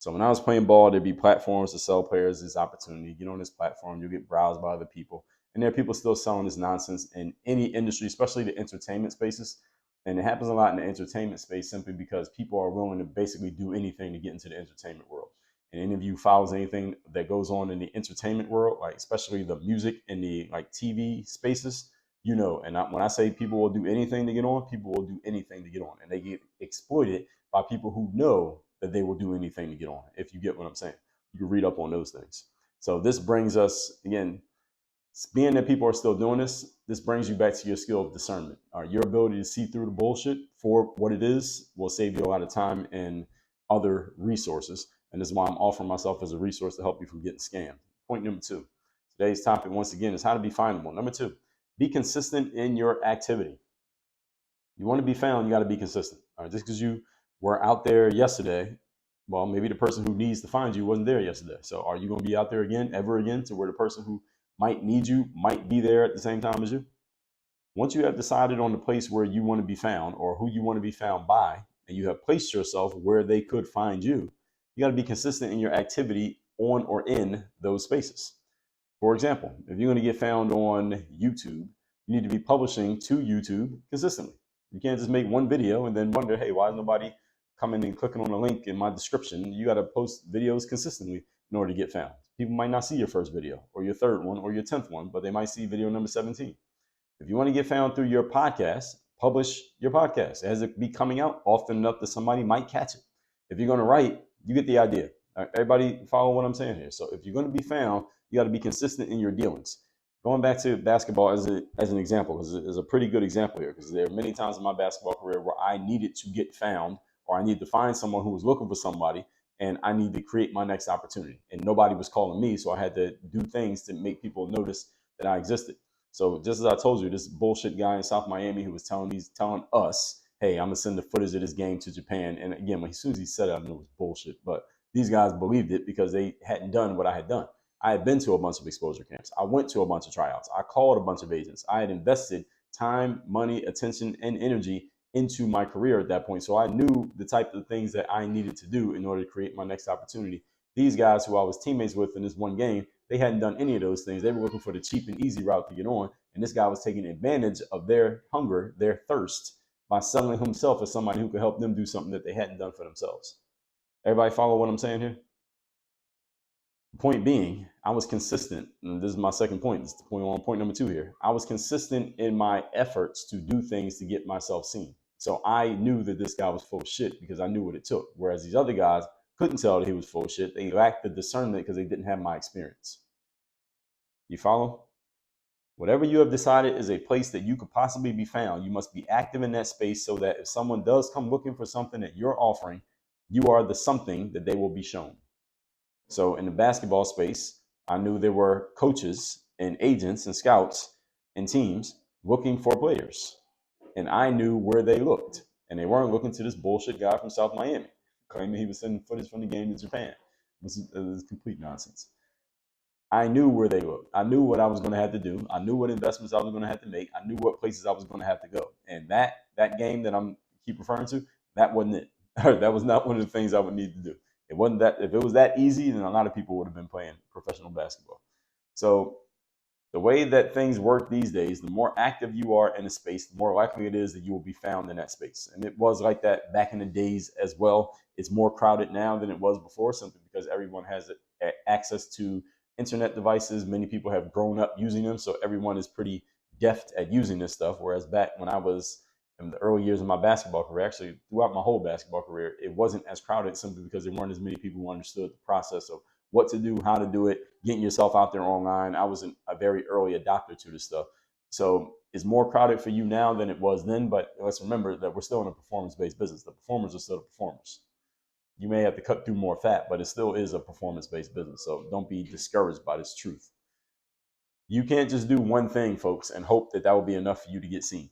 So when I was playing ball, there'd be platforms to sell players this opportunity. Get on this platform, you'll get browsed by other people. And there are people still selling this nonsense in any industry, especially the entertainment spaces. And it happens a lot in the entertainment space simply because people are willing to basically do anything to get into the entertainment world. And any of you follows anything that goes on in the entertainment world, like especially the music and the like TV spaces, you know. And when I say people will do anything to get on, people will do anything to get on, and they get exploited by people who know that they will do anything to get on. If you get what I'm saying, you can read up on those things. So this brings us again, being that people are still doing this, this brings you back to your skill of discernment. Your ability to see through the bullshit for what it is will save you a lot of time and other resources. And this is why I'm offering myself as a resource to help you from getting scammed. Point number 2. Today's topic, once again, is how to be findable. Number 2, be consistent in your activity. You want to be found, you got to be consistent. All right, just because you were out there yesterday, well, maybe the person who needs to find you wasn't there yesterday. So are you going to be out there again, ever again, to where the person who might need you might be there at the same time as you? Once you have decided on the place where you want to be found or who you want to be found by, and you have placed yourself where they could find you, you got to be consistent in your activity on or in those spaces. For example, if you're going to get found on YouTube, you need to be publishing to YouTube consistently. You can't just make one video and then wonder, hey, why is nobody coming and clicking on a link in my description? You got to post videos consistently in order to get found. People might not see your first video or your third one or your 10th one, but they might see video number 17. If you want to get found through your podcast, publish your podcast. As it be coming out often enough that somebody might catch it. If you're going to write, you get the idea. Everybody follow what I'm saying here. So if you're going to be found, you got to be consistent in your dealings. Going back to basketball as an example, because it's a pretty good example here, because there are many times in my basketball career where I needed to get found or I needed to find someone who was looking for somebody, and I need to create my next opportunity. And nobody was calling me, so I had to do things to make people notice that I existed. So just as I told you, this bullshit guy in South Miami who was telling us, hey, I'm gonna send the footage of this game to Japan. And again, as soon as he said it, I knew it was bullshit. But these guys believed it because they hadn't done what I had done. I had been to a bunch of exposure camps. I went to a bunch of tryouts. I called a bunch of agents. I had invested time, money, attention, and energy into my career at that point. So I knew the type of things that I needed to do in order to create my next opportunity. These guys who I was teammates with in this one game, they hadn't done any of those things. They were looking for the cheap and easy route to get on. And this guy was taking advantage of their hunger, their thirst, by selling himself as somebody who could help them do something that they hadn't done for themselves. Everybody follow what I'm saying here? Point being, I was consistent. And this is my second point. This is point number 2 here. I was consistent in my efforts to do things to get myself seen. So I knew that this guy was full of shit because I knew what it took. Whereas these other guys couldn't tell that he was full of shit. They lacked the discernment because they didn't have my experience. You follow? Whatever you have decided is a place that you could possibly be found, you must be active in that space so that if someone does come looking for something that you're offering, you are the something that they will be shown. So in the basketball space, I knew there were coaches and agents and scouts and teams looking for players. And I knew where they looked. And they weren't looking to this bullshit guy from South Miami, claiming he was sending footage from the game to Japan. It was complete nonsense. I knew where they looked. I knew what I was going to have to do. I knew what investments I was going to have to make. I knew what places I was going to have to go. And that game that I'm keep referring to, that wasn't it. That was not one of the things I would need to do. It wasn't that. If it was that easy, then a lot of people would have been playing professional basketball. So the way that things work these days, the more active you are in a space, the more likely it is that you will be found in that space. And it was like that back in the days as well. It's more crowded now than it was before, simply because everyone has access to internet devices. Many people have grown up using them, so everyone is pretty deft at using this stuff. Whereas back when I was in the early years of my basketball career, actually throughout my whole basketball career, it wasn't as crowded simply because there weren't as many people who understood the process of what to do, how to do it, getting yourself out there online. I was a very early adopter to this stuff. So it's more crowded for you now than it was then, but let's remember that we're still in a performance-based business. The performers are still the performers. You may have to cut through more fat, but it still is a performance-based business. So don't be discouraged by this truth. You can't just do one thing, folks, and hope that will be enough for you to get seen.